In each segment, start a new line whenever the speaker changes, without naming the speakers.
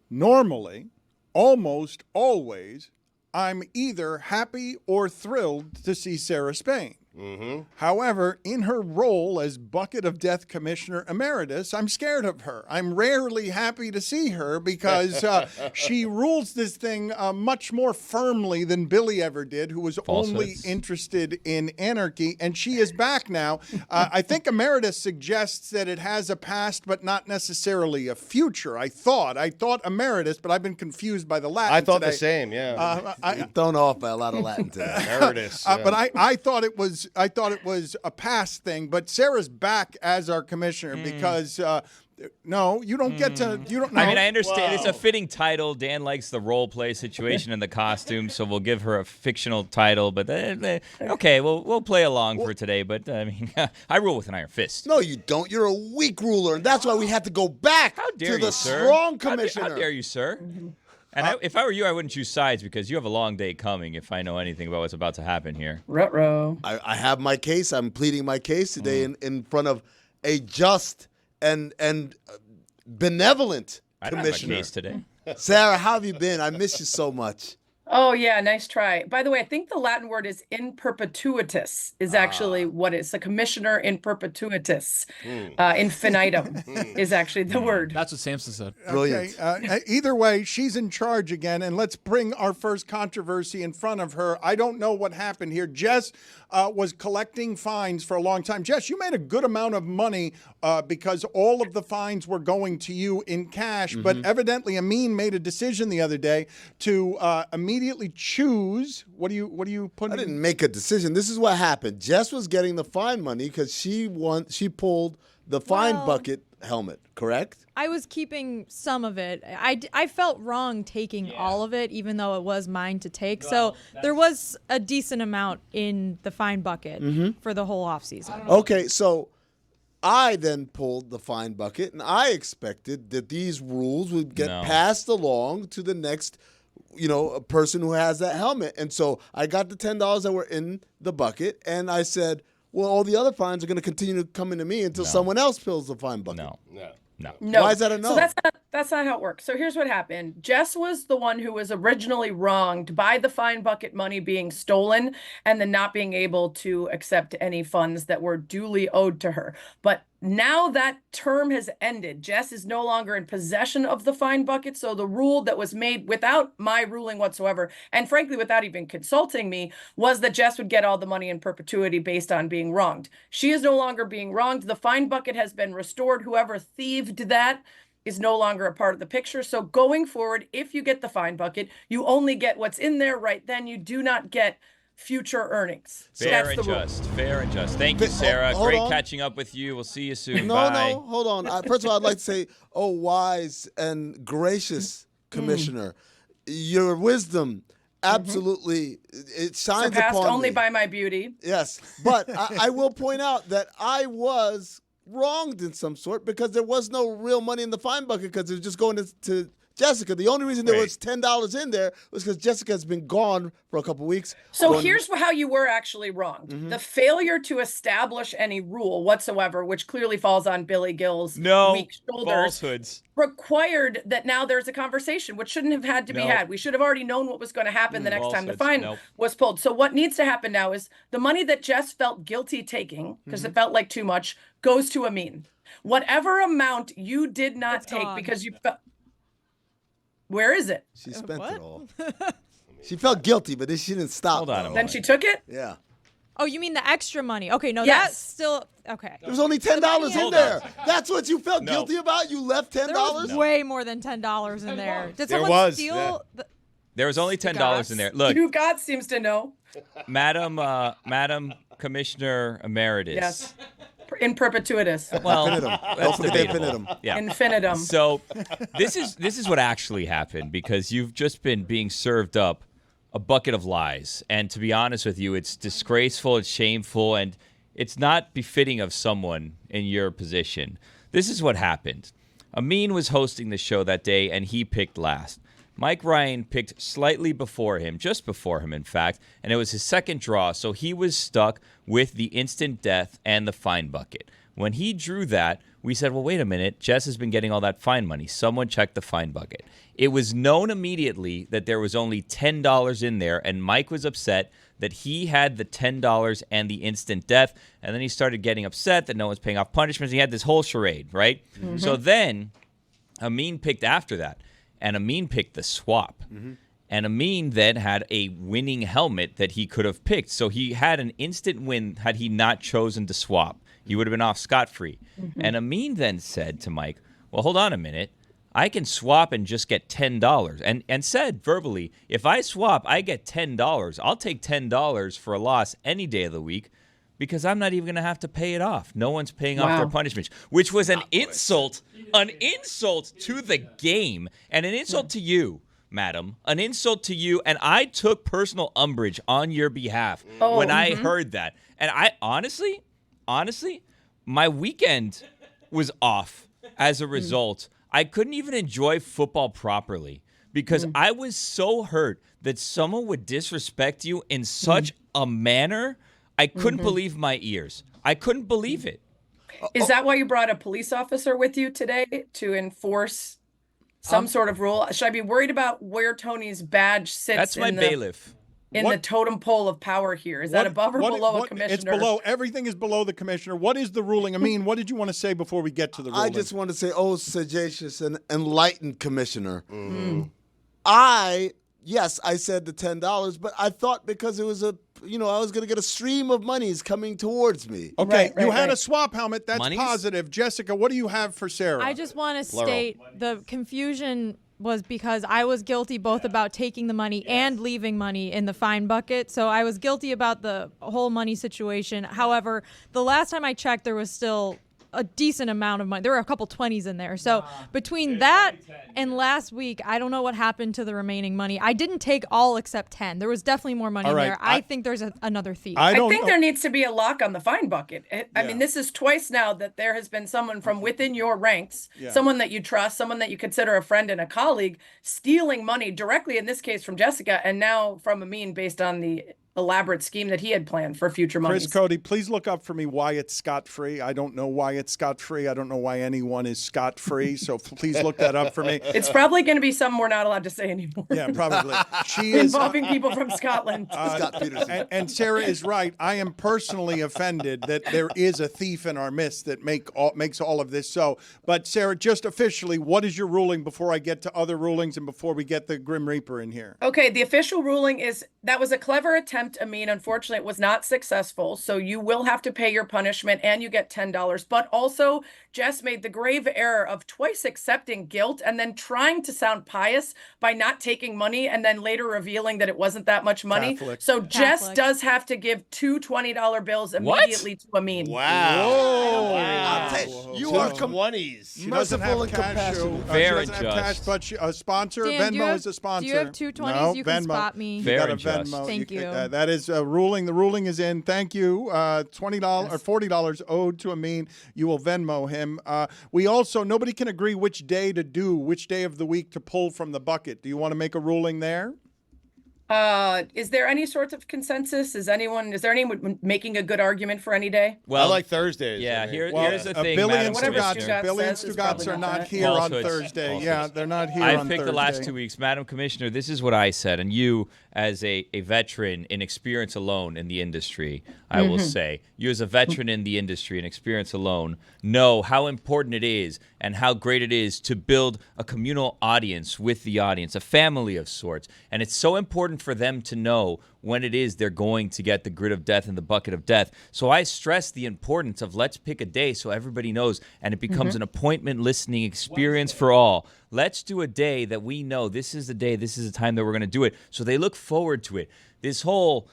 Normally, almost always, I'm either happy or thrilled to see Sarah Spain.
Mm-hmm.
However, in her role as Bucket of Death Commissioner Emeritus, I'm scared of her. I'm rarely happy to see her because she rules this thing much more firmly than Billy ever did, who was only interested in anarchy. And she is back now. I think Emeritus suggests that it has a past, but not necessarily a future. I thought Emeritus, but I've been confused by the Latin
I thought
today.
the same, yeah.
You're thrown off by a lot of Latin today.
Emeritus. Yeah.
But I thought it was a past thing, but Sarah's back as our commissioner because no, you don't get to. You don't know.
I mean, I understand it's a fitting title. Dan likes the role play situation and the costume, so we'll give her a fictional title. But okay, we'll play along for today. But I mean, I rule with an iron fist.
No, you don't. You're a weak ruler, and that's why we had to go back to the strong commissioner.
How dare you, sir? And if I were you, I wouldn't choose sides because you have a long day coming if I know anything about what's about to happen here.
Ruh-roh.
I have my case. I'm pleading my case today in front of a just and benevolent
I don't
commissioner.
have a case today.
Sarah, how have you been? I miss you so much.
Oh, yeah, nice try. By the way, I think the Latin word is in perpetuitus is actually what it's. A commissioner in perpetuitus. Infinitum is actually the word.
That's what Samson said.
Brilliant.
Okay. Either way, she's in charge again, and let's bring our first controversy in front of her. I don't know what happened here. Jess was collecting fines for a long time. Jess, you made a good amount of money because all of the fines were going to you in cash, but evidently Amin made a decision the other day to immediately choose. What do you put?
I didn't make a decision. This is what happened. Jess was getting the fine money because she pulled the fine bucket helmet, correct?
I was keeping some of it. I felt wrong taking all of it, even though it was mine to take. So there was a decent amount in the fine bucket for the whole offseason.
Okay, so I then pulled the fine bucket, and I expected that these rules would get passed along to the next a person who has that helmet. And so I got the $10 that were in the bucket, and I said, well, all the other fines are going to continue to come into me until someone else fills the fine bucket.
No.
Why is that a no?
So that's not how it works. So here's what happened. Jess was the one who was originally wronged by the fine bucket money being stolen and then not being able to accept any funds that were duly owed to her. But now that term has ended. Jess is no longer in possession of the fine bucket. So the rule that was made without my ruling whatsoever, and frankly, without even consulting me, was that Jess would get all the money in perpetuity based on being wronged. She is no longer being wronged. The fine bucket has been restored. Whoever thieved that is no longer a part of the picture. So going forward, if you get the fine bucket, you only get what's in there right then. You do not get future earnings.
Fair and just. Thank you, Sarah. Great catching up with you. We'll see you soon. Bye.
No, hold on. First of all, I'd like to say, oh, wise and gracious commissioner, your wisdom absolutely it shines
surpassed
upon
only
me.
by my beauty.
Yes, but I will point out that I was wronged in some sort because there was no real money in the fine bucket because it was just going to Jessica. The only reason there was $10 in there was because Jessica has been gone for a couple weeks.
So here's how you were actually wronged. The failure to establish any rule whatsoever, which clearly falls on Billy Gill's weak shoulders,
falsehoods,
required that now there's a conversation, which shouldn't have had to be had. We should have already known what was going to happen the next time the fine was pulled. So what needs to happen now is the money that Jess felt guilty taking, because it felt like too much, goes to Amin. Whatever amount you did not take because you felt... Where is it?
She spent it all. She felt guilty, but then she didn't stop.
Hold on a moment.
Then she took it?
Yeah.
Oh, you mean the extra money? Okay, no,
Yes.
that's still okay.
There was only $10 in there. That's what you felt guilty about? You left $10?
There was way more than $10 in there. Did someone
was,
steal?
There was only $10 in there. Look,
Stugotz seems to know.
Madam Commissioner Emeritus.
Yes. In perpetuitus.
Well,
Infinitum.
that's
Don't forget
debatable.
infinitum.
Yeah.
Infinitum.
So this is what actually happened because you've just been being served up a bucket of lies. And to be honest with you, it's disgraceful, it's shameful, and it's not befitting of someone in your position. This is what happened. Amin was hosting the show that day, and he picked last. Mike Ryan picked slightly before him, just before him, in fact, and it was his second draw, so he was stuck with the instant death and the fine bucket. When he drew that, we said, well, wait a minute. Jess has been getting all that fine money. Someone checked the fine bucket. It was known immediately that there was only $10 in there, and Mike was upset that he had the $10 and the instant death, and then he started getting upset that no one's paying off punishments. He had this whole charade, right? Mm-hmm. So then Amin picked after that, and Amin picked the swap. Mm-hmm. And Amin then had a winning helmet that he could have picked. So he had an instant win had he not chosen to swap. He would have been off scot-free. Mm-hmm. And Amin then said to Mike, well, hold on a minute. I can swap and just get $10. And said verbally, if I swap, I get $10. I'll take $10 for a loss any day of the week because I'm not even going to have to pay it off. No one's paying off their punishments, which was an insult to the game and an insult to you, madam, an insult to you. And I took personal umbrage on your behalf when I heard that. And I honestly, my weekend was off as a result. I couldn't even enjoy football properly because I was so hurt that someone would disrespect you in such a manner. I couldn't believe my ears. I couldn't believe it.
Is that why you brought a police officer with you today to enforce some sort of rule? Should I be worried about where Tony's badge sits?
That's my bailiff.
In the totem pole of power here. Is that above or below a commissioner?
It's below. Everything is below the commissioner. What is the ruling? Amin, what did you want to say before we get to the ruling?
I just want to say, sagacious and enlightened commissioner. Yes, I said the $10, but I thought because it was I was going to get a stream of monies coming towards me.
Okay, you had a swap helmet. That's positive. Jessica, what do you have for Sarah?
I just want to state the confusion was because I was guilty both about taking the money and leaving money in the fine bucket. So I was guilty about the whole money situation. However, the last time I checked, there was still a decent amount of money. There were a couple 20s in there. So between that and last week, I don't know what happened to the remaining money. I didn't take all except 10. There was definitely more money in there. I think there's another thief.
I think there needs to be a lock on the fine bucket. I mean, this is twice now that there has been someone from within your ranks, someone that you trust, someone that you consider a friend and a colleague, stealing money directly, in this case, from Jessica, and now from Amin based on the elaborate scheme that he had planned for future money.
Chris Cody, please look up for me why it's scot-free. I don't know why it's scot-free. I don't know why anyone is scot-free. So please look that up for me.
It's probably going to be something we're not allowed to say anymore.
Yeah, probably. She is
involving people from Scotland.
Scott Peterson.
And Sarah is right. I am personally offended that there is a thief in our midst that makes all of this so. But Sarah, just officially, what is your ruling before I get to other rulings and before we get the Grim Reaper in here?
Okay, the official ruling is that was a clever attempt. Amin, unfortunately, it was not successful. So you will have to pay your punishment and you get $10. But also, Jess made the grave error of twice accepting guilt and then trying to sound pious by not taking money and then later revealing that it wasn't that much money.
Catholic.
So Jess does have to give two $20 bills immediately to Amin.
Wow.
Whoa.
Wow.
You are
20s.
She doesn't have
merciful and
cash.
compassionate.
Fair
She doesn't
and
have cash,
just.
but a sponsor.
Dan,
Venmo is a sponsor.
Do you have two 20s?
No,
You can
Venmo.
spot me.
You
Fair
got a
and just.
Venmo.
Thank you.
That is a ruling. The ruling is in. Thank you. $20 or $40 owed to Amin. You will Venmo him. We also, nobody can agree which day to do, which day of the week to pull from the bucket. Do you want to make a ruling there?
Is there any sort of consensus? Is there anyone making a good argument for any day?
Well, I like Thursdays.
Yeah,
I mean.
here's the thing,
Billy and
Madam
Whatever
Commissioner.
Stugotz are not here
Falsehoods.
on Thursday.
Falsehoods.
Yeah, they're not here
I've
on
picked
Thursday.
the last 2 weeks. Madam Commissioner, this is what I said, and you, as a veteran in experience alone in the industry, I will say, you as a veteran in the industry and experience alone know how important it is and how great it is to build a communal audience with the audience, a family of sorts. And it's so important for them to know when it is they're going to get the grid of death and the bucket of death. So I stress the importance of let's pick a day so everybody knows and it becomes an appointment listening experience for all. Let's do a day that we know this is the day, this is the time that we're going to do it. So they look forward to it. This whole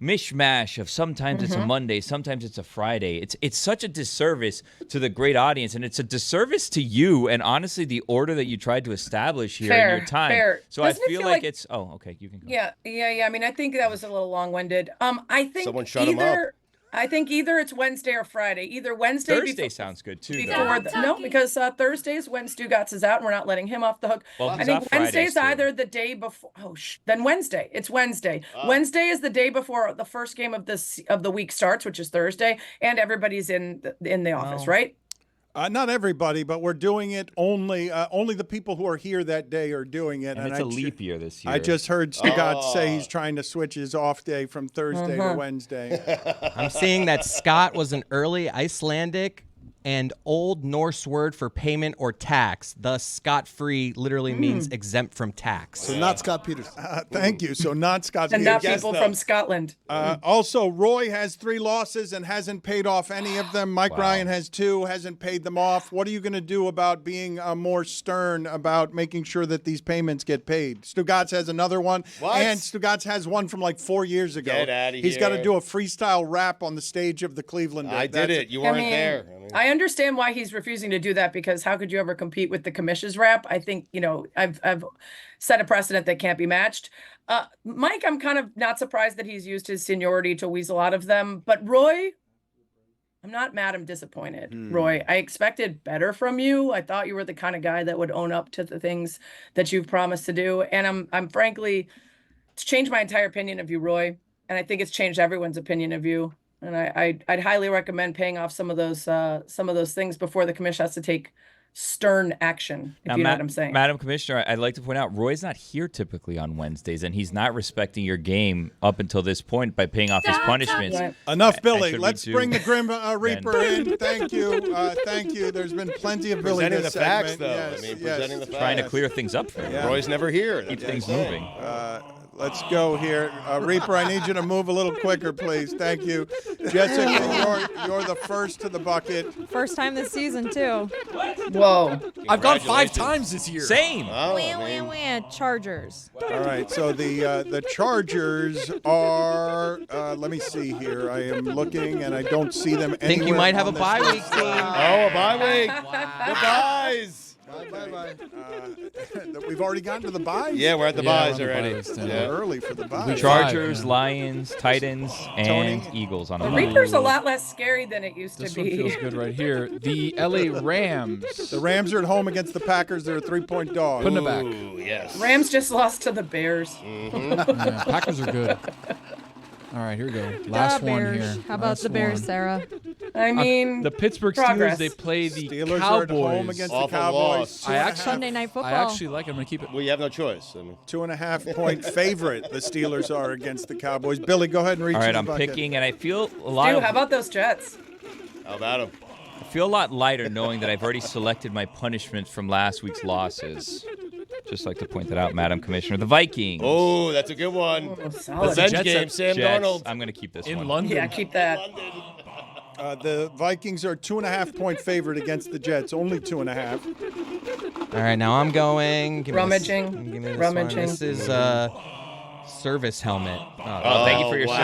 mishmash of sometimes it's a Monday, sometimes it's a Friday. It's such a disservice to the great audience, and it's a disservice to you and honestly the order that you tried to establish here in your time.
Fair.
So
Doesn't
I feel like it's okay, you can go.
Yeah. I mean, I think that was a little long-winded. I think
Someone shut him up.
I think either it's Wednesday or Friday. Either Wednesday.
Thursday sounds good too.
Before no, because Thursday is when Stugotz is out, and we're not letting him off the hook.
Well,
I think Wednesday's either the day before. Then Wednesday. It's Wednesday. Wednesday is the day before the first game of the week starts, which is Thursday, and everybody's in the office, right?
Not everybody, but we're doing it only the people who are here that day are doing it.
And it's a leap year this year.
I just heard Stugotz say he's trying to switch his off day from Thursday to Wednesday.
I'm seeing that Scott was an early Icelandic and Old Norse word for payment or tax. Thus, scot-free literally means exempt from tax.
So not Scott Peterson.
Thank you. So not Scott
And not
Peterson.
people from Scotland.
Also, Roy has 3 losses and hasn't paid off any of them. Mike Ryan has 2, hasn't paid them off. What are you going to do about being more stern about making sure that these payments get paid? Stugotz has another one.
What?
And Stugotz has one from like 4 years ago.
Get outta
He's got to
here.
do a freestyle rap on the stage of the Cleveland.
I did it. You weren't there.
I understand why he's refusing to do that, because how could you ever compete with the Commish's rap? I think, I've set a precedent that can't be matched. Mike, I'm kind of not surprised that he's used his seniority to weasel out of them. But Roy, I'm not mad. I'm disappointed. Roy, I expected better from you. I thought you were the kind of guy that would own up to the things that you've promised to do. And I'm frankly, it's changed my entire opinion of you, Roy. And I think it's changed everyone's opinion of you. And I'd highly recommend paying off some of those things before the Commish has to take stern action, if you know what I'm saying.
Madam Commissioner, I'd like to point out, Roy's not here typically on Wednesdays, and he's not respecting your game up until this point by paying off his punishments.
Right.
Enough, Billy.
should we
Let's
do-
bring the Grim Reaper in. Thank you. Thank you. There's been plenty of Billy
Presenting
this
the facts,
segment.
though.
Yes,
I mean,
yes.
presenting the facts.
Trying to clear things up for him.
Yeah.
Roy's never here.
Keep
That's
things
what I'm saying.
moving.
Let's go here. Reaper, I need you to move a little quicker, please. Thank you. Jessica, you're the first to the bucket.
First time this season, too.
Whoa.
I've gone 5 times this year.
Same.
Oh,
Wah,
man.
wah, wah. Chargers.
All right, so the Chargers are, let me see here. I am looking, and I don't see them anywhere.
I think you might have a
on this
bye
list.
week, team.
Oh, a bye week. The byes.
Bye.
We've already gotten to the byes?
Yeah, we're at the
Yeah,
byes
we're on the
already.
bye list, yeah.
Yeah.
Early for the byes.
Chargers,
yeah.
Lions, Titans, and Eagles on the
The
line.
Reaper's a lot less scary than it used
This
to
one
be.
feels good right here. The LA Rams.
The Rams are at home against the Packers. They're a 3-point dog.
Putting it back.
Ooh, yes.
Rams just lost to the Bears.
Yeah, Packers are good. All right, here we go. Last
the
one
Bears.
here.
How about
Last
the Bears,
one.
Sarah?
I mean,
The Pittsburgh
progress.
Steelers, they play the
Steelers are at home
Cowboys.
against
Awful
the Cowboys.
loss.
Sunday Night Football.
I actually like it. I'm going to keep it.
Well, you have no choice. I mean,
2.5-point favorite the Steelers are against the Cowboys. Billy, go ahead and reach
All right,
the
I'm
bucket.
picking, and I feel a lot
dude, how about those Jets?
how about him?
I feel a lot lighter knowing that I've already selected my punishment from last week's losses. Just like to point that out, Madam Commissioner. The Vikings.
Oh, that's a good one.
Oh, solid.
Revenge
Jets
game,
at
Sam
Jets.
Darnold.
I'm going to keep this
In
one.
London.
Yeah, keep that.
The Vikings are 2.5-point favorite against the Jets. Only 2.5.
All right, now I'm going. Give me this-
Rummaging.
give me this
Rummaging.
one. This is service helmet.
Oh, thank you for your
wow.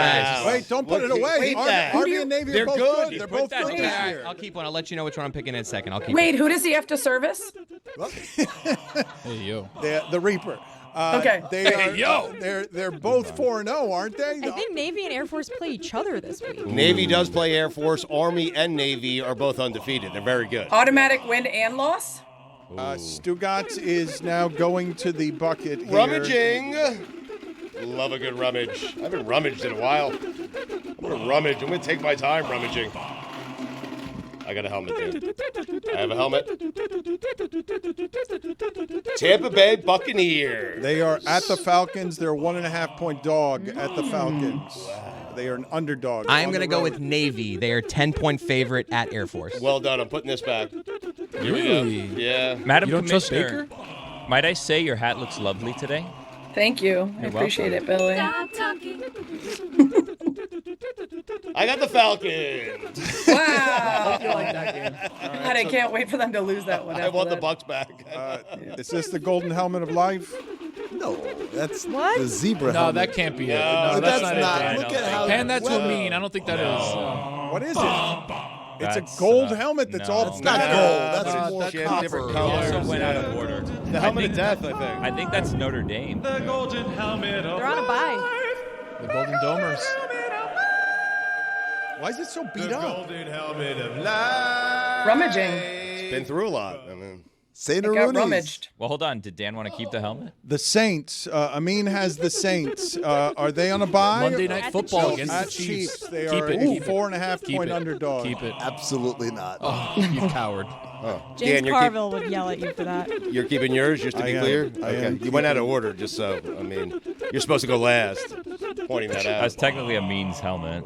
service.
Wait, don't put it away.
Keep that.
Army and Navy
They're
are both
good.
good. They're
Put
both
that
good
down.
this
All right,
year.
I'll keep one. I'll let you know which one I'm picking in a second. I'll keep
Wait,
it.
who does he have to service?
Hey, yo.
The Reaper.
Okay.
They're both 4-0, aren't they?
I think Navy and Air Force play each other this week.
Navy does play Air Force. Army and Navy are both undefeated. They're very good.
Automatic win and loss?
Stugotz is now going to the bucket here.
Rummaging. Love a good rummage. I haven't rummaged in a while. I'm going to rummage. I'm going to take my time rummaging. I got a helmet, dude. I have a helmet. Tampa Bay Buccaneers.
They are at the Falcons. They're a 1.5-point dog at the Falcons. They are an underdog.
I'm
on
going to
the
go
road.
with Navy. They are 10-point favorite at Air Force.
Well done. I'm putting this back. Here
Really?
we go. Yeah.
Madam
You don't trust
Commissioner, might I say your hat looks lovely today?
Thank you. I appreciate it, Billy.
I got the Falcons.
Wow. God, I can't wait for them to lose that one.
I
after
want the
that.
Bucks back.
Is this the golden helmet of life?
No, that's
What?
the zebra
No,
helmet.
that can't be it.
No,
No,
That's
that's,
not.
not it.
Look at how.
Hand that to
well-
Amin. I don't think that is.
What is it? It's
That's,
a gold helmet that's
no.
all
It's not
black.
gold. That's more
shit,
copper.
different
He
colors.
also went out of order.
The helmet of death, I think.
I think that's Notre Dame.
They're on a bye.
The Golden Domers.
Why is it so beat
The
up?
golden helmet of light.
Rummaging.
It's been through a lot. I mean,
Saint
It got rummaged.
Well, hold on. Did Dan want to keep the helmet?
The Saints. Amin has the Saints. Are they on a bye?
Monday Night Football against
At
the Chiefs.
They
Keep
are
it,
a
keep it.
4.5-point underdog.
Keep it.
Absolutely not.
Oh, you coward.
James
Dan,
Carville would yell at you for that.
you're keeping yours, just to be
I am.
clear?
I am.
You went out of order, just so. I mean, you're supposed to go last. Pointing that out.
That's technically Amin's helmet.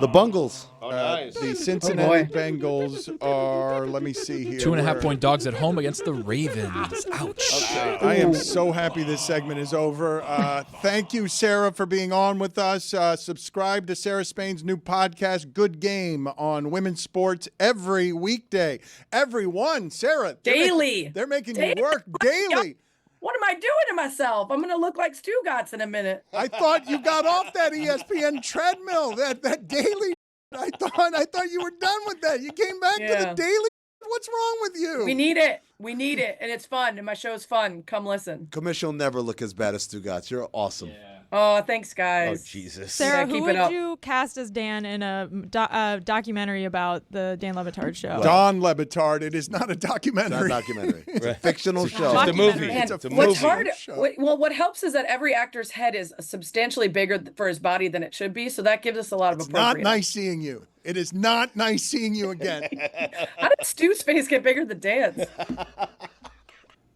The Bungles.
Oh, nice.
The Cincinnati Bengals are, let me see here.
2.5-point dogs at home against the Ravens. Ouch.
I am so happy this segment is over. Thank you, Sarah, for being on with us. Subscribe to Sarah Spain's new podcast, Good Game, on women's sports every weekday. Everyone, Sarah.
Daily.
They're making you work daily.
What am I doing to myself? I'm going to look like Stugotz in a minute.
I thought you got off that ESPN treadmill, that daily. I thought you were done with that. You came back to the daily. What's wrong with you?
We need it. We need it. And it's fun. And my show's fun. Come listen.
Commish will never look as bad as Stugotz. You're awesome.
Oh, thanks,
Oh,
guys.
Jesus.
Sarah,
Yeah,
who
keep it
would
up.
you cast as Dan in a documentary about the Dan LeBatard show?
Don LeBatard. It is not a
It's not a
documentary.
documentary. It's a fictional show.
Just a movie.
Man,
It's a
what's
movie.
hard?
show.
What helps is that every actor's head is substantially bigger for his body than it should be, so that gives us a lot of
It's not
appropriate.
nice seeing you. It is not nice seeing you again.
How did Stu's face get bigger than Dan's?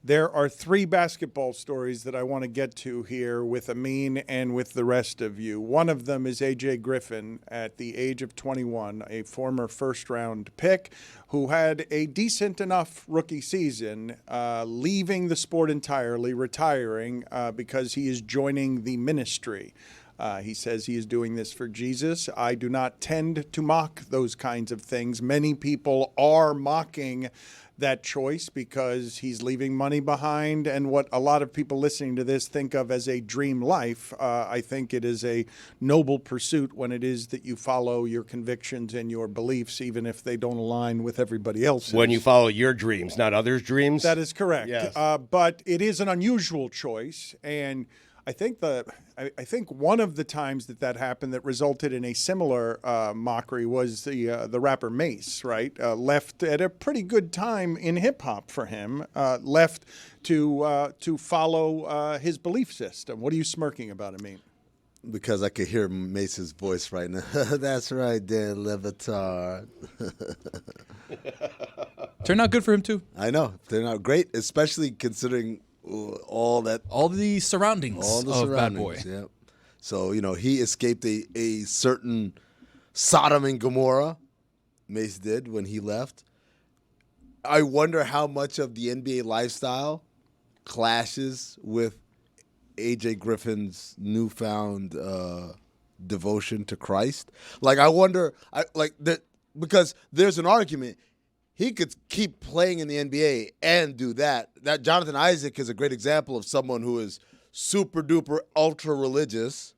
There are 3 basketball stories that I want to get to here with Amin and with the rest of you. One of them is A.J. Griffin at the age of 21, a former first-round pick who had a decent enough rookie season, leaving the sport entirely, retiring because he is joining the ministry. He says he is doing this for Jesus. I do not tend to mock those kinds of things. Many people are mocking that choice because he's leaving money behind and what a lot of people listening to this think of as a dream life. I think it is a noble pursuit when it is that you follow your convictions and your beliefs, even if they don't align with everybody else's.
When you follow your dreams, not others' dreams.
That is correct.
Yes.
But it is an unusual choice, and I think one of the times that happened that resulted in a similar mockery was the rapper Mace, right? Left at a pretty good time in hip hop for him. Left to follow his belief system. What are you smirking about, Amin?
Because I could hear Mace's voice right now. That's right, Dan LeBatard.
Turned out good for him, too.
I know. They're not great, especially considering all
the surroundings of Bad Boy.
Yeah. So, he escaped a certain Sodom and Gomorrah, Mace did, when he left. I wonder how much of the NBA lifestyle clashes with A.J. Griffin's newfound devotion to Christ. Like, I wonder, because there's an argument. He could keep playing in the NBA and do that. That Jonathan Isaac is a great example of someone who is super duper ultra religious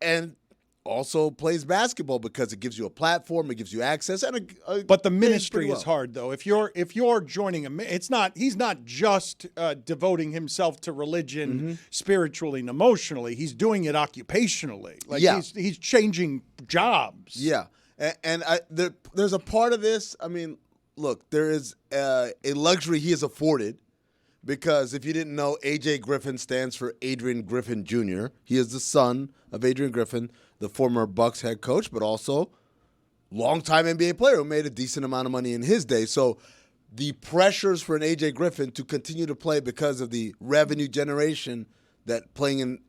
and also plays basketball because it gives you a platform, it gives you access, and
but the ministry is hard though. If you're joining he's not just devoting himself to religion spiritually and emotionally. He's doing it occupationally. Like he's changing jobs.
Yeah, and there's a part of this. I mean. Look, there is a luxury he is afforded because if you didn't know, A.J. Griffin stands for Adrian Griffin Jr. He is the son of Adrian Griffin, the former Bucks head coach, but also longtime NBA player who made a decent amount of money in his day. So the pressures for an A.J. Griffin to continue to play because of the revenue generation that playing in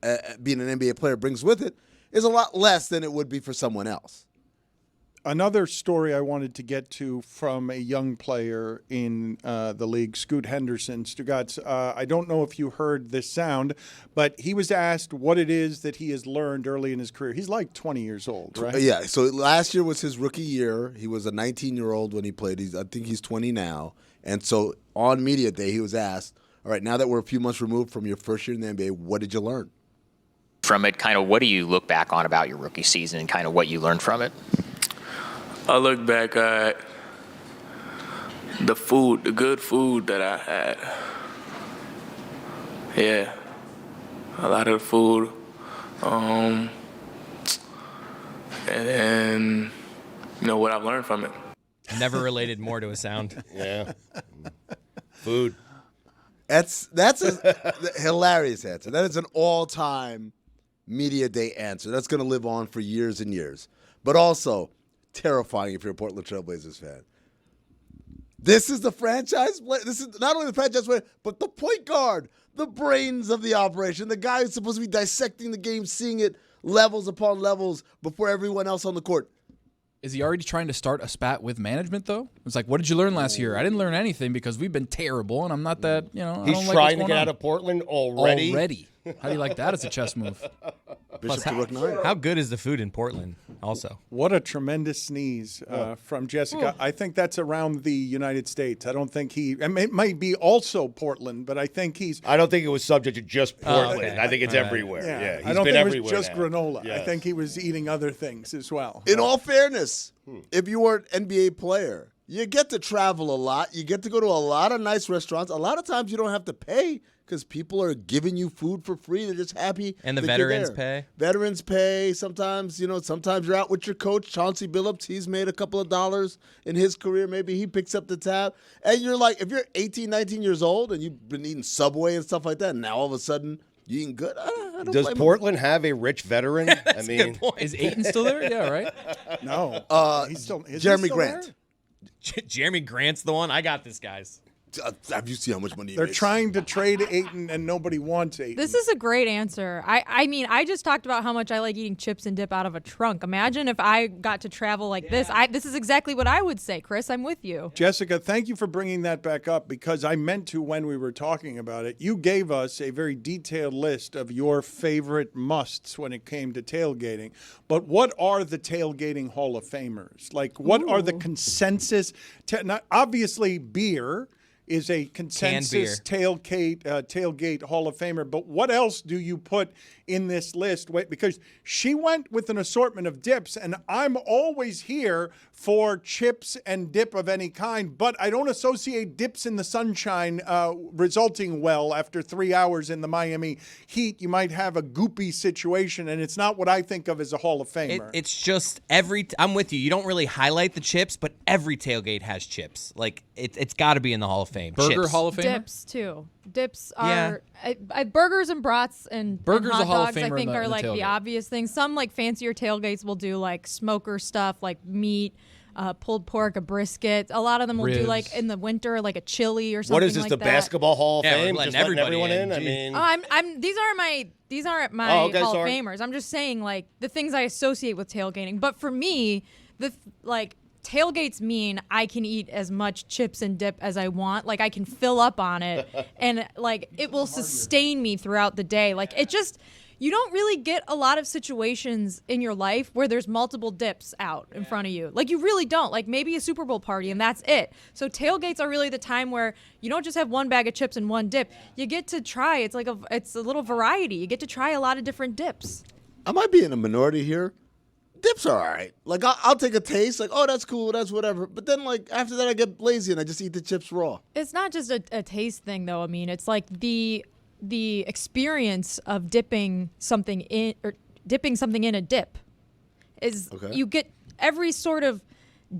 being an NBA player brings with it is a lot less than it would be for someone else.
Another story I wanted to get to from a young player in the league, Scoot Henderson. Stugotz, I don't know if you heard this sound, but he was asked what it is that he has learned early in his career. He's like 20 years old, right?
Yeah, so last year was his rookie year. He was a 19-year-old when he played. I think he's 20 now. And so on media day, he was asked, all right, now that we're a few months removed from your first year in the NBA, what did you learn?
From it, kind of what do you look back on about your rookie season and kind of what you learned from it?
I look back at the good food that I had. Yeah, a lot of food. and then, what I've learned from it.
Never related more to a sound.
Yeah. Food.
That's a hilarious answer. That is an all-time media day answer. That's going to live on for years and years. But also terrifying if you're a Portland Trailblazers fan. This is the franchise player. This is not only the franchise player, but the point guard, the brains of the operation, the guy who's supposed to be dissecting the game, seeing it levels upon levels before everyone else on the court.
Is he already trying to start a spat with management, though? It's like, what did you learn last year? I didn't learn anything because we've been terrible, and I'm not that, I
He's
don't like
trying to
what's
get
going
out
on.
of Portland already?
Already. How do you like that as a chess move?
Bishop to Rook 9.
How good is the food in Portland also?
What a tremendous sneeze from Jessica. I think that's around the United States. I don't think it might be also Portland, but I think he's.
I don't think it was subject to just Portland.
okay.
I think it's everywhere.
Yeah,
Yeah, he's
I don't
been
think
everywhere
it was just
now.
granola.
Yes.
I think he was eating other things as well.
In all fairness, if you were an NBA player, you get to travel a lot. You get to go to a lot of nice restaurants. A lot of times you don't have to pay because people are giving you food for free. They're just happy.
And the
that you're
veterans
there.
pay?
Veterans pay. Sometimes, sometimes you're out with your coach, Chauncey Billups. He's made a couple of dollars in his career. Maybe he picks up the tab. And you're like, if you're 18, 19 years old and you've been eating Subway and stuff like that, and now all of a sudden you eating good, I don't
Does
blame him.
Portland have a rich veteran? I mean,
Is Ayton still there? Yeah, right?
No. He's still, is he
Jeremy
still
Grant.
there?
Jeremy Grant's the one. I got this, guys.
Have you seen how much money he
They're
makes?
trying to trade Ayton, and nobody wants Ayton.
This is a great answer. I mean, I just talked about how much I like eating chips and dip out of a trunk. Imagine if I got to travel like this. This is exactly what I would say, Chris. I'm with you.
Jessica, thank you for bringing that back up because I meant to when we were talking about it. You gave us a very detailed list of your favorite musts when it came to tailgating. But what are the tailgating Hall of Famers? Like, what are the consensus? Obviously, beer is a consensus tailgate Hall of Famer. But what else do you put in this list? Because she went with an assortment of dips, and I'm always here for chips and dip of any kind, but I don't associate dips in the sunshine resulting well after 3 hours in the Miami heat. You might have a goopy situation, and it's not what I think of as a Hall of Famer.
It's just I'm with you. You don't really highlight the chips, but every tailgate has chips. Like, it's got to be in the Hall of Fame.
Burger
Chips.
Hall of Famer?
Dips too. Dips are burgers and brats and
Burgers
and
a
hot
Hall of
dogs. I
Famer
think
in the
are like the
tailgate.
obvious things. Some like fancier tailgates will do like smoker stuff, like meat, pulled pork, a brisket. A lot of them will do
Ribs.
like in the winter, like a chili or something.
what is this,
like
the
that.
Basketball Hall of
Yeah, we're
Fame?
letting
Just letting
everybody
everyone in?
in.
I
Jeez.
mean,
I'm these aren't my
Oh, okay,
Hall
sorry.
of Famers. I'm just saying like the things I associate with tailgating. But for me, tailgates mean I can eat as much chips and dip as I want. Like I can fill up on it and like it will sustain me throughout the day. Like it just you don't really get a lot of situations in your life where there's multiple dips out in front of you. Like you really don't. Like maybe a Super Bowl party and that's it. So tailgates are really the time where you don't just have one bag of chips and one dip. You get to try. It's a little variety. You get to try a lot of different dips.
I might be in a minority here. Dips are all right. Like, I'll take a taste. Like, oh, that's cool. That's whatever. But then, like, after that, I get lazy and I just eat the chips raw.
It's not just a taste thing, though. I mean, it's like the experience of dipping something in a dip is you get every sort of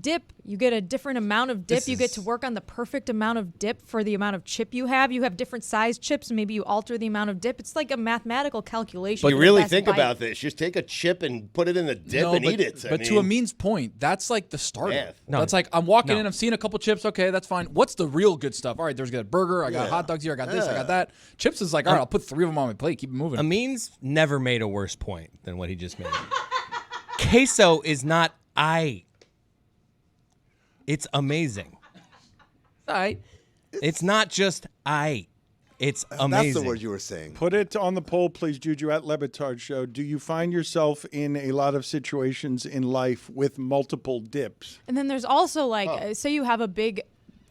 dip. You get a different amount of dip. You get to work on the perfect amount of dip for the amount of chip you have. You have different size chips, and maybe you alter the amount of dip. It's like a mathematical calculation.
but
for
you
the
really
best
think
bite.
about this. Just take a chip and put it in the dip and
but,
eat it.
But to Amin's point, that's like the starter.
Math.
That's like I'm walking in, I'm seeing a couple chips. Okay, that's fine. What's the real good stuff? All right, there's a burger. I got hot dogs here. I got this. I got that. Chips is like, all right, I'll put 3 of them on my plate. Keep it moving.
Amin's never made a worse point than what he just made. Queso is not It's amazing.
all right.
It's not just It's amazing.
That's the word you were saying.
Put it on the poll, please, Juju, at LeBatardShow. Do you find yourself in a lot of situations in life with multiple dips?
And then there's also like, say you have a big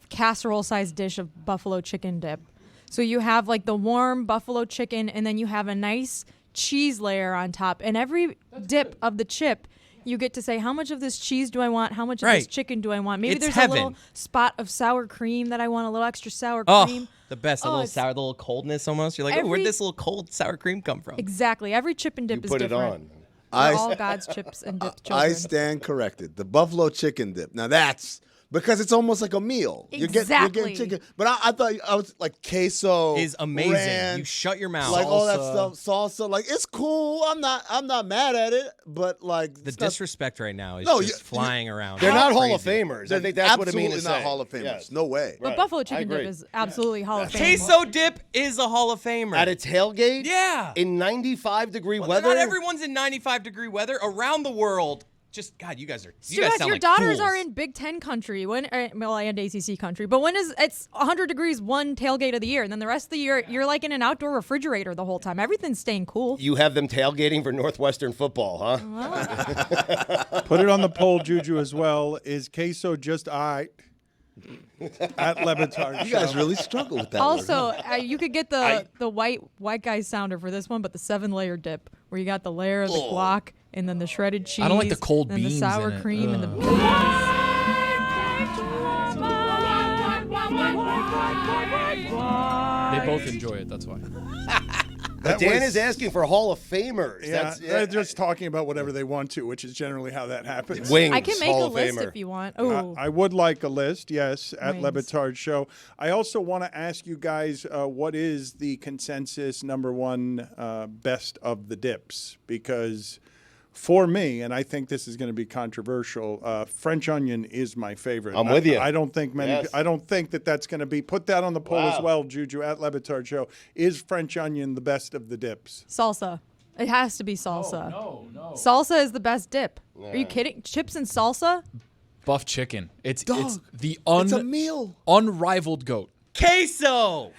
casserole-sized dish of buffalo chicken dip. So you have like the warm buffalo chicken, and then you have a nice cheese layer on top. And every dip of the chip, you get to say, how much of this cheese do I want? How much of this chicken do I want? Maybe
It's
there's
heaven.
a little spot of sour cream that I want, a little extra sour
Oh,
cream.
the best. A
Oh,
little
it's-
sour, the little coldness almost. You're like, oh, where'd
Every-
this little cold sour cream come from?
Exactly. Every chip and dip
You
is
put it
different.
on.
We're all God's chips and dip children.
I stand corrected. The buffalo chicken dip. Now that's because it's almost like a meal.
Exactly.
You're getting chicken. But I thought I was like queso
Is amazing.
ranch,
You shut your mouth.
like all that stuff, salsa. Like it's cool. I'm not mad at it. But like
The disrespect right now is
No,
just flying around.
They're not Hall of
Crazy.
Famers. I think that's what Amin is
absolutely not
saying.
Hall of Famers.
Yes.
No way.
But
Right.
buffalo
I
chicken dip
agree.
is absolutely Hall of Fame.
Queso dip is a Hall of Famer.
At a tailgate?
Yeah.
In 95-degree
Well,
weather?
Not everyone's in 95-degree weather around the world. Just God, you guys
Stugotz,
sound
your
like
daughters
fools.
are in Big Ten country and ACC country. But when it's 100 degrees one tailgate of the year, and then the rest of the year you're like in an outdoor refrigerator the whole time. Everything's staying cool.
You have them tailgating for Northwestern football, huh?
Put it on the poll, Juju, as well. Is queso just all right? At LeBatardShow.
You guys really struggle with that.
Also, you could get the white guy sounder for this one, but the 7-layer dip where you got the layer of the guac and then the shredded cheese.
I don't like the cold
and
beans
the sour
in it.
cream and the beans.
They both enjoy it. That's why.
But Dan is asking for Hall of Famers.
Yeah, they're just talking about whatever they want to, which is generally how that happens.
Wings,
I can make
Hall
a
of
list
Famer.
if you want. Oh,
I would like a list, yes, at
Wings.
LeBatardShow. I also want to ask you guys what is the consensus number one best of the dips? Because for me, and I think this is going to be controversial, French onion is my favorite.
I'm with you.
I don't think many.
Yes.
I don't think that's going to be. Put that on the poll as
Wow.
well, Juju, at LeBatardShow. Is French onion the best of the dips?
salsa. It has to be salsa.
No.
Salsa is the best dip. Are you kidding? Chips and salsa?
Buff chicken. It's
Dog,
the
it's a meal.
unrivaled goat.
queso.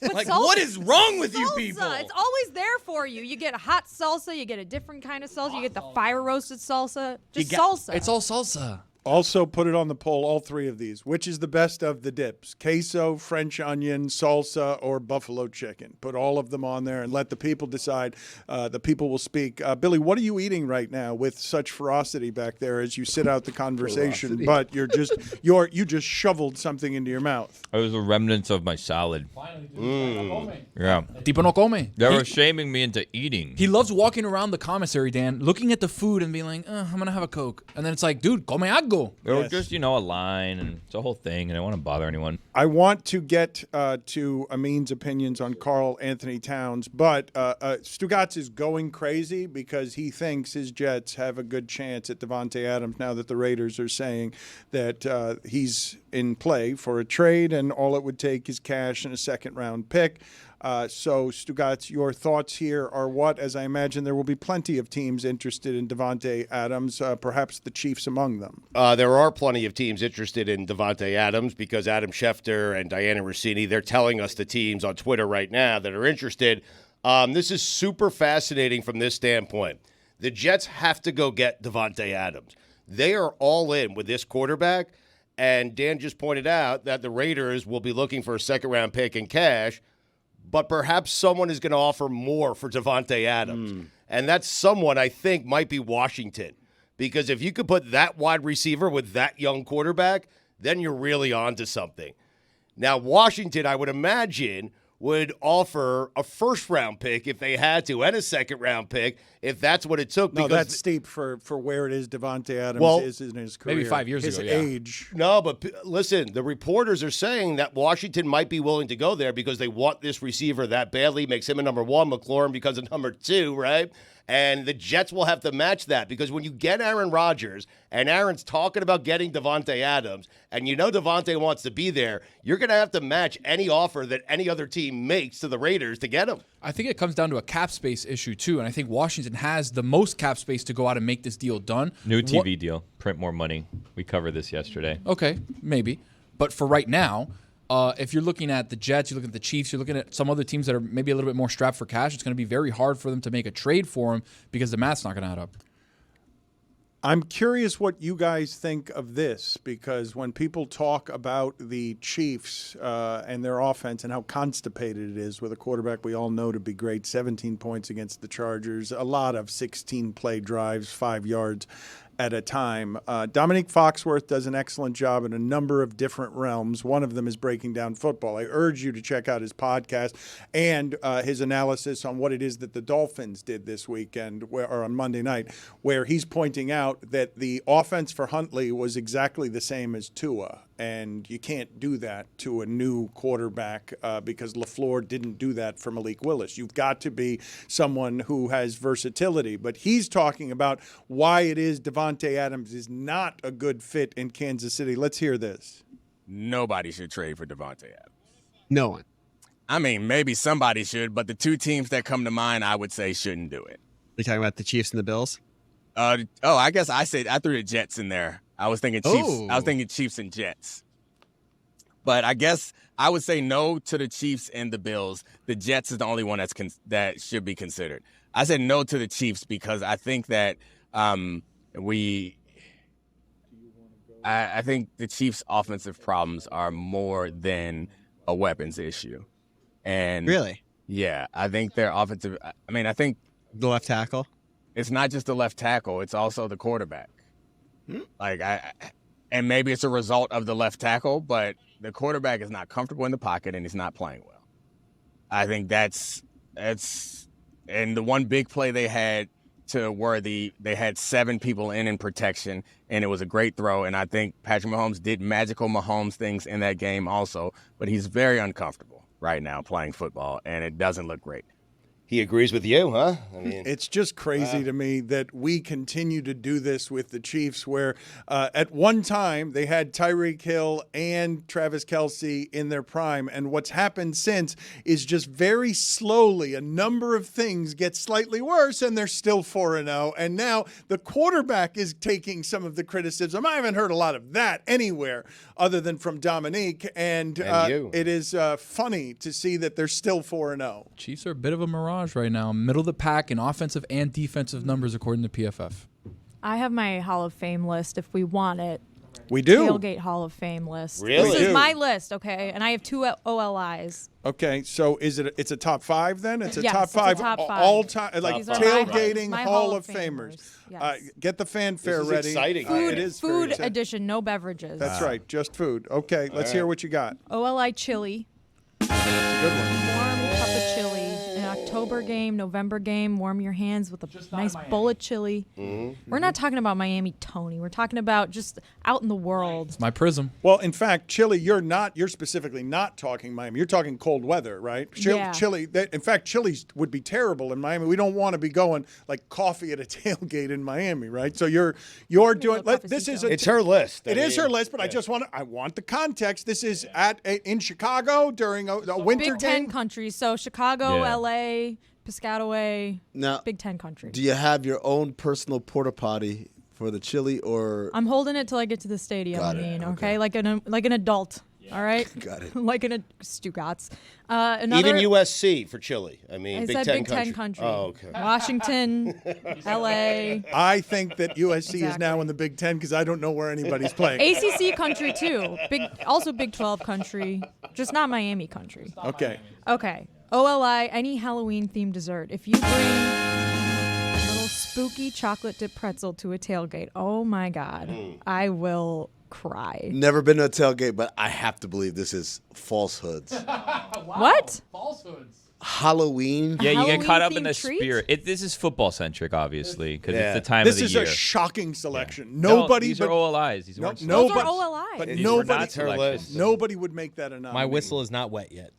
Like,
salsa-
what is wrong with you
salsa.
people?
It's always there for you. You get a hot salsa, you get a different kind of salsa, you get the fire roasted salsa. Just salsa.
It's all salsa.
Also, put it on the poll, all three of these. Which is the best of the dips? Queso, French onion, salsa, or buffalo chicken? Put all of them on there and let the people decide. The people will speak. Billy, what are you eating right now with such ferocity back there as you sit out the conversation? But you just shoveled something into your mouth.
It was a remnant of my salad. Yeah.
Tipo no come.
They were shaming me into eating.
He loves walking around the commissary, Dan, looking at the food and being like, I'm going to have a Coke. And then it's like, dude, come algo.
There were just, a line, and it's a whole thing, and I don't want to bother anyone.
I want to get to Amin's opinions on Karl-Anthony Towns, but Stugotz is going crazy because he thinks his Jets have a good chance at Devonte Adams now that the Raiders are saying that he's in play for a trade and all it would take is cash and a second-round pick. So, Stugotz, your thoughts here are what? As I imagine there will be plenty of teams interested in Devonte Adams, perhaps the Chiefs among them.
There are plenty of teams interested in Devonte Adams because Adam Schefter and Diana Rossini, they're telling us the teams on Twitter right now that are interested. This is super fascinating from this standpoint. The Jets have to go get Devonte Adams. They are all in with this quarterback, and Dan just pointed out that the Raiders will be looking for a second-round pick in cash, but perhaps someone is going to offer more for Devonte Adams. And that someone, I think, might be Washington. Because if you could put that wide receiver with that young quarterback, then you're really on to something. Now, Washington, I would imagine, would offer a first-round pick if they had to, and a second-round pick if that's what it took.
No,
because
that's steep for where it is Devonte Adams is in his career.
maybe 5 years
his
ago, yeah.
age.
No, but listen, the reporters are saying that Washington might be willing to go there because they want this receiver that badly, makes him a number one, McLaurin becomes a number two, right? And the Jets will have to match that because when you get Aaron Rodgers and Aaron's talking about getting Devonte Adams and you know Devonte wants to be there, you're going to have to match any offer that any other team makes to the Raiders to get him.
I think it comes down to a cap space issue, too. And I think Washington has the most cap space to go out and make this deal done.
New TV deal. Print more money. We covered this yesterday.
Okay, maybe. But for right now, if you're looking at the Jets, you're looking at the Chiefs, you're looking at some other teams that are maybe a little bit more strapped for cash, it's going to be very hard for them to make a trade for him because the math's not going to add up.
I'm curious what you guys think of this because when people talk about the Chiefs and their offense and how constipated it is with a quarterback we all know to be great, 17 points against the Chargers, a lot of 16-play drives, 5 yards. at a time. Domonique Foxworth does an excellent job in a number of different realms. One of them is breaking down football. I urge you to check out his podcast and his analysis on what it is that the Dolphins did this weekend, or on Monday night, where he's pointing out that the offense for Huntley was exactly the same as Tua. And you can't do that to a new quarterback because LaFleur didn't do that for Malik Willis. You've got to be someone who has versatility. But he's talking about why it is Devonte Adams is not a good fit in Kansas City. Let's hear this.
Nobody should trade for Devonte Adams.
No one.
I mean, maybe somebody should, but the two teams that come to mind, I would say shouldn't do it.
Are you talking about the Chiefs and the Bills?
I guess I threw the Jets in there. I was thinking Chiefs.
Oh.
I was thinking Chiefs and Jets. But I guess I would say no to the Chiefs and the Bills. The Jets is the only one that should be considered. I said no to the Chiefs because I think that I think the Chiefs' offensive problems are more than a weapons issue. And
Really?
Yeah, I think their offensive. I mean, I think
The left tackle?
it's not just the left tackle; it's also the quarterback. And maybe it's a result of the left tackle, but the quarterback is not comfortable in the pocket and he's not playing well. I think that's and the one big play they had to where they had 7 people in protection, and it was a great throw. And I think Patrick Mahomes did magical Mahomes things in that game also, but he's very uncomfortable right now playing football, and it doesn't look great.
He agrees with you, huh? I mean,
It's just crazy to me that we continue to do this with the Chiefs, where at one time they had Tyreek Hill and Travis Kelce in their prime. And what's happened since is just very slowly a number of things get slightly worse, and they're still 4-0. And now the quarterback is taking some of the criticism. I haven't heard a lot of that anywhere other than from Domonique. And
you.
it is funny to see that they're still 4-0.
Chiefs are a bit of a mirage right now, middle of the pack in offensive and defensive numbers according to PFF.
I have my Hall of Fame list if we want it.
We do.
Tailgate Hall of Fame list.
Really?
This
We
is
do.
my list, okay? And I have 2 OLIs.
Okay, so it's a top 5 then? It's a
Yes,
top
it's a
5
top 5.
all time, like
These are
tailgating
my
Hall of Famers.
Yes.
Get the fanfare
This is
ready.
exciting.
It is very
Food
exciting.
edition, no beverages.
That's right, just food. Okay, let's hear what you got.
OLI chili.
It's a good one.
Warm cup of chili. An October game, November game, warm your hands with a nice bowl of chili.
Mm-hmm.
We're not talking about Miami Tony. We're talking about just out in the world.
It's my prism.
Well, in fact, chili, you're specifically not talking Miami. You're talking cold weather, right?
Yeah.
Chili, in fact, chili would be terrible in Miami. We don't want to be going like coffee at a tailgate in Miami, right? So you're doing. This is
it's her list.
It is her list, but I want the context. This is in Chicago during a winter
Big Ten
game.
countries. So Chicago,
Yeah.
LA, Piscataway,
Now,
Big Ten country.
do you have your own personal porta potty for the chili, or
I'm holding it till I get to the stadium.
Got
I
it,
mean,
okay.
like an adult. All right.
Got it.
Like in a Stugotz. Another.
Even USC for Chile. I mean,
I
Big
said
Ten
Big Ten country.
Oh, okay.
Washington, LA.
I think that USC is
Exactly.
now in the Big Ten because I don't know where anybody's playing.
ACC country too. Also Big 12 country. Just not Miami country.
Okay.
Okay. OLI, any Halloween themed dessert. If you bring a little spooky chocolate dip pretzel to a tailgate, oh my God, I will cry.
never been to a tailgate, but I have to believe this is falsehoods.
What?
Halloween.
Yeah, you get caught up in
Halloween-themed
the
treat?
spirit. This is football centric, obviously, because
Yeah.
it's the time
This
of the
is
year.
a shocking selection.
No,
Nobody
these
but
are OLIs. These weren't
Those
nobody,
are OLIs.
but
These were
nobody,
not selected.
nobody would make that a nominee.
My whistle is not wet yet.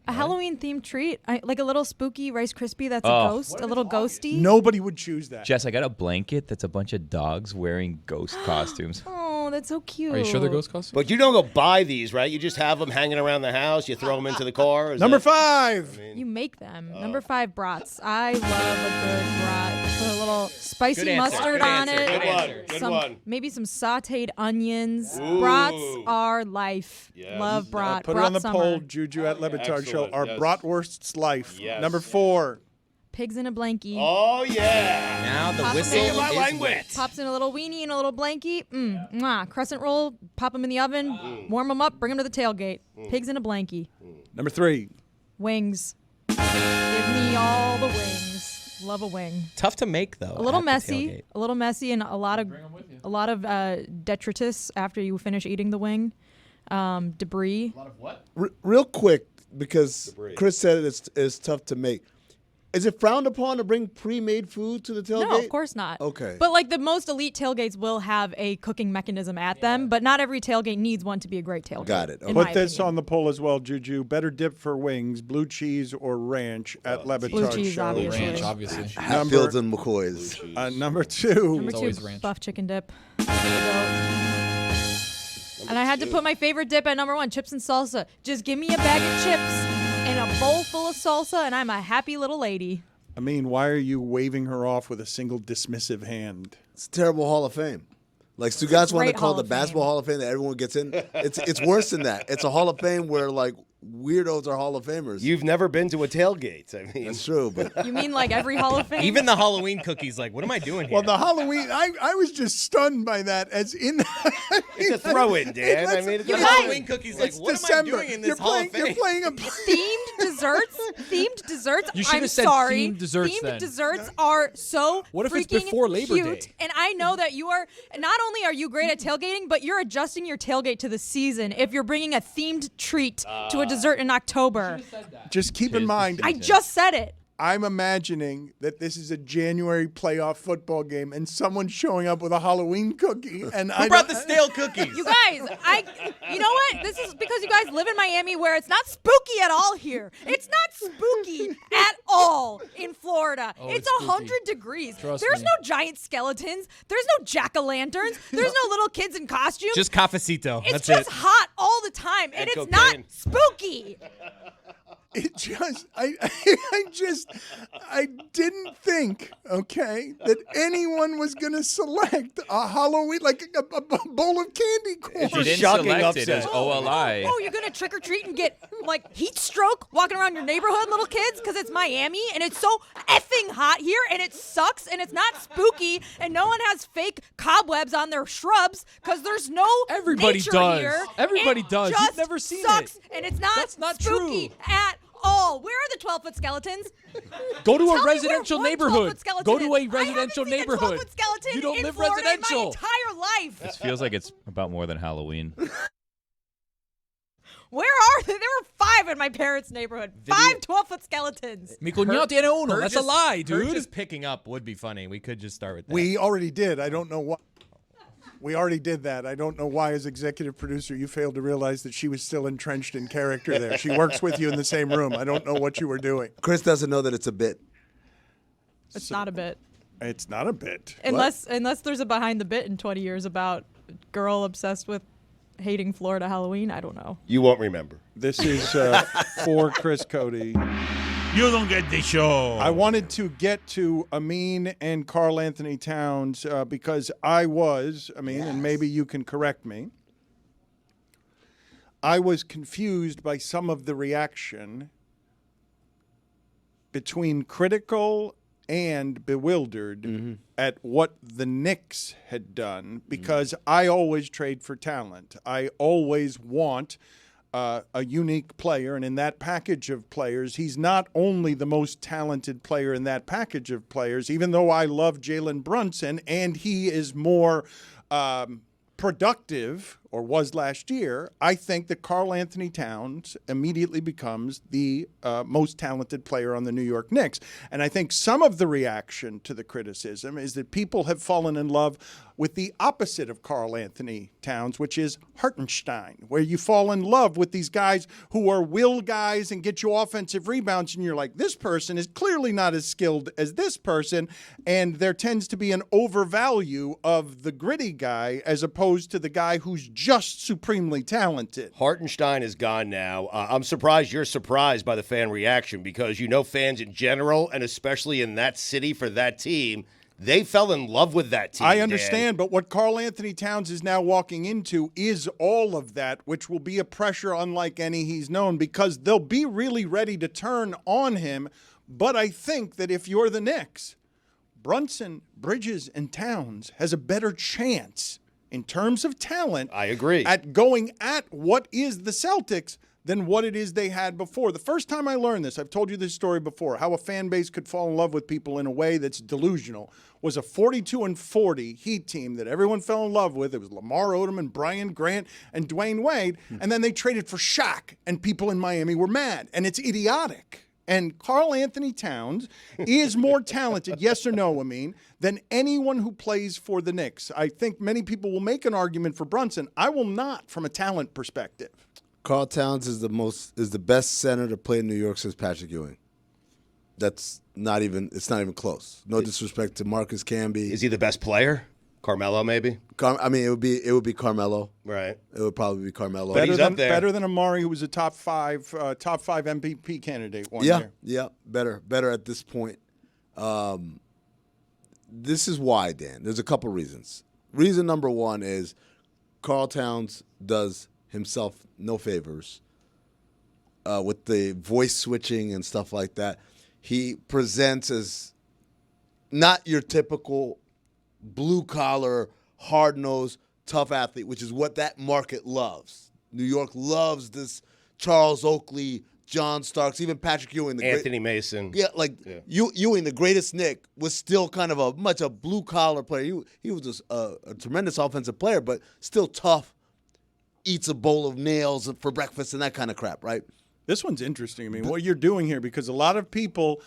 A Halloween themed treat, like a little spooky Rice Krispie that's
Oh.
a ghost, a little ghosty.
Nobody would choose that.
Jess, I got a blanket that's a bunch of dogs wearing ghost costumes.
Oh, that's so cute.
Are you sure they're ghost costumes?
But you don't go buy these, right? You just have them hanging around the house. You throw them into the car. Is
Number
that-
5.
You make them. Number 5, brats. I love a good brat. Put a little spicy
Good answer.
mustard
Good
on
answer.
it.
Good
one. Good
Some,
one.
Maybe some sautéed onions.
Ooh.
Brats are life.
Yes.
Love brat.
Put it
brat
on the
summer.
poll, Juju at LeBatard Show.
Excellent,
Our
yes.
bratwurst's life.
Yes.
Number 4.
Pigs in a blankie.
Oh, yeah.
Now the
Pop 'em
whistle
in.
My
is
language.
wet.
Pops in a little weenie and a little blankie. Mwah. Crescent roll. Pop them in the oven. Warm them up. Bring them to the tailgate. Pigs in a blankie.
Number 3.
Wings. Give me all the wings. Love a wing.
Tough to make though.
A little
at the
messy.
tailgate.
A little messy, and a lot of detritus after you finish eating the wing. Debris.
A lot of what?
Real quick, because Chris said it's tough to make. Is it frowned upon to bring pre-made food to the tailgate?
No, of course not.
Okay.
But like the most elite tailgates will have a cooking mechanism at them, but not every tailgate needs one to be a great tailgate.
Got it.
in
Put
my
this
opinion.
on the poll as well, Juju. Better dip for wings, blue cheese or ranch at LeBatardShow.
Blue cheese, obviously.
Ranch, obviously.
Hatfields and McCoys.
Number two.
Number
It's
two,
always ranch.
buff chicken dip. And I had to put my favorite dip at number one, chips and salsa. Just give me a bag of chips and a bowl full of salsa, and I'm a happy little lady.
Amin, why are you waving her off with a single dismissive hand?
It's a terrible Hall of Fame. Like Stugotz wanted to
Great
call
Hall
the
of
basketball
Fame.
Hall of Fame that everyone gets in. It's worse than that. It's a Hall of Fame where like weirdos are Hall of Famers.
You've never been to a tailgate. I mean,
That's true, but
You mean like every Hall of Fame?
Even the Halloween cookies, like, what am I doing here?
Well, the Halloween, I was just stunned by that as in.
it's a throw-in, Dan. I mean, it's
the
a
Halloween cookies, like,
It's
what
December.
am I doing in this Hall of Fame?
You're playing a.
themed desserts. Themed desserts.
You should
I'm
have said
sorry.
themed desserts
Themed
then.
desserts are so
What if it's
freaking
before Labor
cute.
Day?
And I know that you are. Not only are you great at tailgating, but you're adjusting your tailgate to the season. If you're bringing a themed treat to a dessert in October,
Just keep in mind,
I just said it.
I'm imagining that this is a January playoff football game and someone's showing up with a Halloween cookie. And
Who brought the stale cookies?
You guys, you know what? This is because you guys live in Miami where it's not spooky at all here. It's not spooky at all in Florida.
Oh,
it's
it's
100
spooky.
degrees.
Trust
There's
me.
no giant skeletons. There's no jack-o'-lanterns. There's no little kids in costumes.
Just cafecito.
It's
That's
just
it.
hot all the time, and it's not
cocaine.
spooky.
It just, I didn't think, okay, that anyone was going to select a Halloween, like a bowl of candy corn.
If you didn't
shocking
select it
upset.
as OLI.
Oh, you're gonna trick or treat and get like heat stroke walking around your neighborhood, little kids, because it's Miami and it's so effing hot here and it sucks and it's not spooky and no one has fake cobwebs on their shrubs because there's no
Everybody
nature
does.
here.
Everybody
It
does. You've
just
never seen
sucks,
it.
and it's not,
That's not
spooky
true.
at all. Where are the 12-foot skeletons?
Go to
Tell
a
me where
residential
one
neighborhood.
12-foot skeleton
Go to a
is.
residential
I haven't seen
neighborhood.
A 12-foot skeleton
You don't
in
live
Florida
residential.
in my entire life.
This feels like it's about more than Halloween.
Where are they? There were 5 in my parents' neighborhood. 5 12-foot skeletons.
Mi cognati tiene uno.
Her
That's
just-
a lie,
Her
dude.
just picking up would be funny. We could just start with that.
We already did. I don't know why. We already did that. I don't know why, as executive producer, you failed to realize that she was still entrenched in character there. She works with you in the same room. I don't know what you were doing.
Chris doesn't know that it's a bit.
It's not a bit.
It's not a bit.
Unless there's a behind the bit in 20 years about girl obsessed with hating Florida Halloween. I don't know.
You won't remember.
This is for Chris Cody.
You don't get the show.
I wanted to get to Amin and Karl-Anthony Towns because and maybe you can correct me, I was confused by some of the reaction between critical and bewildered at what the Knicks had done, because I always trade for talent. I always want a unique player, and in that package of players, he's not only the most talented player in that package of players, even though I love Jalen Brunson, and he is more productive, or was last year, I think that Karl-Anthony Towns immediately becomes the most talented player on the New York Knicks. And I think some of the reaction to the criticism is that people have fallen in love with the opposite of Karl-Anthony Towns, which is Hartenstein, where you fall in love with these guys who are will guys and get you offensive rebounds, and you're like, this person is clearly not as skilled as this person, and there tends to be an overvalue of the gritty guy as opposed to the guy who's just supremely talented.
Hartenstein is gone now. I'm surprised you're surprised by the fan reaction, because fans in general, and especially in that city for that team, they fell in love with that team.
I understand, but what Karl-Anthony Towns is now walking into is all of that, which will be a pressure unlike any he's known, because they'll be really ready to turn on him. But I think that if you're the Knicks, Brunson, Bridges, and Towns has a better chance in terms of talent.
I agree.
At going at what is the Celtics than what it is they had before. The first time I learned this, I've told you this story before, how a fan base could fall in love with people in a way that's delusional, was a 42-40 Heat team that everyone fell in love with. It was Lamar Odom and Brian Grant and Dwayne Wade, and then they traded for Shaq, and people in Miami were mad, and it's idiotic. And Karl-Anthony Towns is more talented, yes or no, Amin, than anyone who plays for the Knicks. I think many people will make an argument for Brunson. I will not from a talent perspective.
Karl Towns is the best center to play in New York since Patrick Ewing. It's not even close. No disrespect to Marcus Camby.
Is he the best player? Carmelo, maybe?
It would be Carmelo.
Right.
It would probably be Carmelo.
Better than Amari, who was a top five MVP candidate one year.
Yeah, better at this point. This is why, Dan. There's a couple reasons. Reason number one is Karl Towns does himself no favors with the voice switching and stuff like that. He presents as not your typical blue-collar, hard-nosed, tough athlete, which is what that market loves. New York loves this Charles Oakley, John Starks, even Patrick Ewing.
Anthony Mason.
Yeah, Ewing, the greatest Knick, was still kind of a blue-collar player. He was just a tremendous offensive player, but still tough, eats a bowl of nails for breakfast and that kind of crap, right?
This one's interesting. I mean, what you're doing here, because a lot of people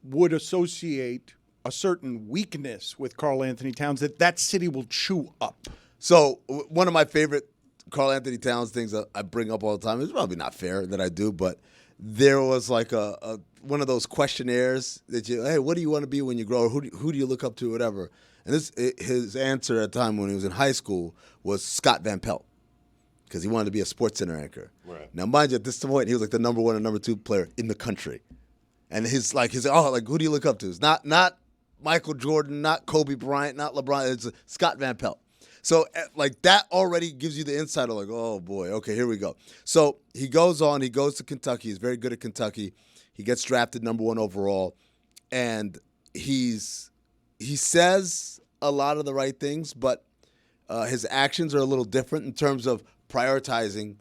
would associate a certain weakness with Karl-Anthony Towns that city will chew up.
So one of my favorite Karl-Anthony Towns things that I bring up all the time, it's probably not fair that I do, but there was like a one of those questionnaires that hey, what do you want to be when you grow? Or who do you look up to, whatever. And his answer at the time when he was in high school was Scott Van Pelt, because he wanted to be a sports center anchor.
Right.
Now, mind you, at this point, he was like the number one and number two player in the country. And who do you look up to? It's not Michael Jordan, not Kobe Bryant, not LeBron. It's Scott Van Pelt. So, that already gives you the insight of oh, boy, okay, here we go. So he goes on. He goes to Kentucky. He's very good at Kentucky. He gets drafted number one overall. And he says a lot of the right things, but his actions are a little different in terms of prioritizing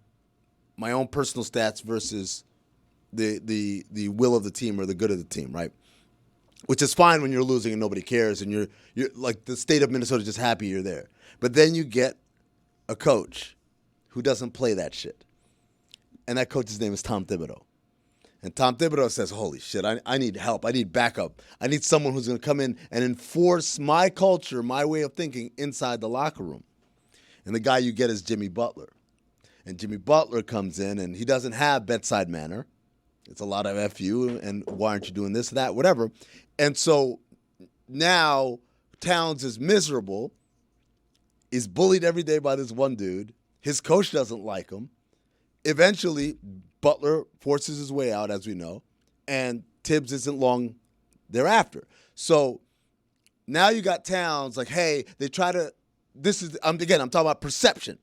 my own personal stats versus the will of the team or the good of the team, right? Which is fine when you're losing and nobody cares and you're like the state of Minnesota is just happy you're there. But then you get a coach who doesn't play that shit. And that coach's name is Tom Thibodeau. And Tom Thibodeau says, holy shit, I need help. I need backup. I need someone who's going to come in and enforce my culture, my way of thinking inside the locker room. And the guy you get is Jimmy Butler. And Jimmy Butler comes in and he doesn't have bedside manner. It's a lot of F you and why aren't you doing this, that, whatever. And so now Towns is miserable, is bullied every day by this one dude. His coach doesn't like him. Eventually, Butler forces his way out, as we know, and Tibbs isn't long thereafter. So now you got Towns hey, they try to, I'm talking about perception.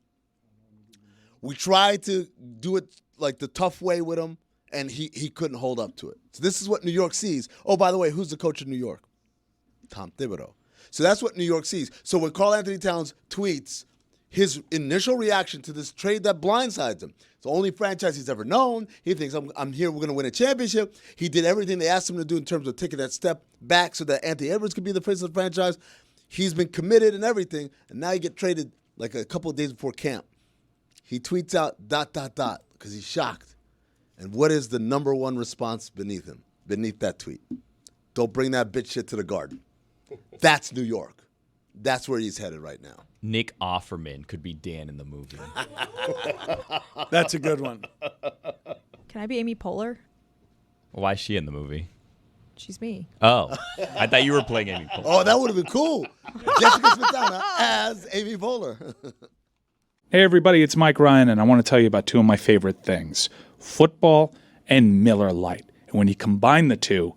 We tried to do it the tough way with him, and he couldn't hold up to it. So this is what New York sees. Oh, by the way, who's the coach of New York? Tom Thibodeau. So that's what New York sees. So when Karl-Anthony Towns tweets, his initial reaction to this trade that blindsides him. It's the only franchise he's ever known. He thinks, I'm here, we're going to win a championship. He did everything they asked him to do in terms of taking that step back so that Anthony Edwards could be the face of the franchise. He's been committed and everything, and now you get traded a couple of days before camp. He tweets out ... because he's shocked. And what is the number one response beneath that tweet? Don't bring that bitch shit to the Garden. That's New York. That's where he's headed right now.
Nick Offerman could be Dan in the movie.
That's a good one.
Can I be Amy Poehler?
Why is she in the movie?
She's me.
Oh, I thought you were playing Amy Poehler.
Oh, that would have been cool. Jessica Smetana as Amy Poehler.
Hey, everybody, it's Mike Ryan, and I want to tell you about two of my favorite things, football and Miller Lite. And when you combine the two,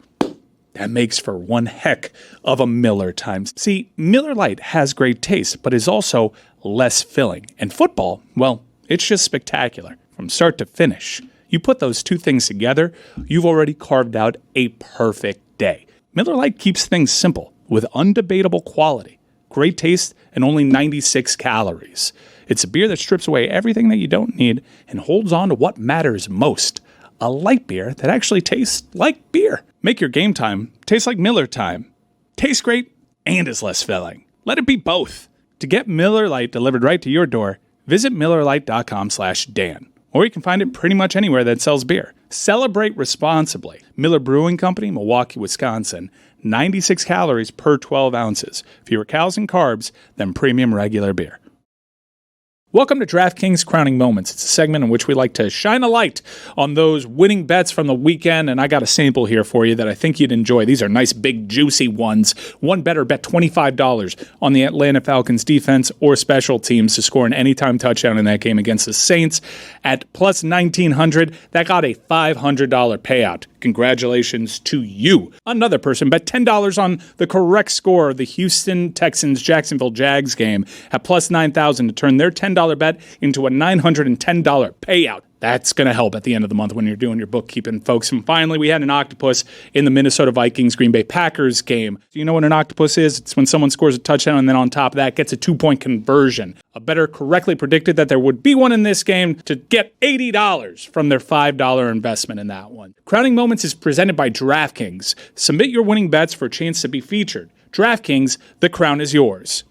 that makes for one heck of a Miller time. See, Miller Lite has great taste, but is also less filling. And football, well, it's just spectacular from start to finish. You put those two things together, you've already carved out a perfect day. Miller Lite keeps things simple with undebatable quality, great taste, and only 96 calories. It's a beer that strips away everything that you don't need and holds on to what matters most. A light beer that actually tastes like beer. Make your game time taste like Miller time. Tastes great and is less filling. Let it be both. To get Miller Lite delivered right to your door, visit MillerLite.com/Dan. Or you can find it pretty much anywhere that sells beer. Celebrate responsibly. Miller Brewing Company, Milwaukee, Wisconsin. 96 calories per 12 ounces. Fewer calories and carbs than premium regular beer. Welcome to DraftKings Crowning Moments. It's a segment in which we like to shine a light on those winning bets from the weekend, and I got a sample here for you that I think you'd enjoy. These are nice, big, juicy ones. One better bet $25 on the Atlanta Falcons defense or special teams to score an anytime touchdown in that game against the Saints at plus 1,900. That got a $500 payout. Congratulations to you. Another person bet $10 on the correct score of the Houston Texans Jacksonville Jags game at plus 9,000 to turn their $10 bet into a $910 payout. That's going to help at the end of the month when you're doing your bookkeeping, folks. And finally, we had an octopus in the Minnesota Vikings Green Bay Packers game. Do you know what an octopus is? It's when someone scores a touchdown and then on top of that gets a 2-point conversion. A bettor correctly predicted that there would be one in this game to get $80 from their $5 investment in that one. Crowning Moments is presented by DraftKings. Submit your winning bets for a chance to be featured. DraftKings, the crown is yours.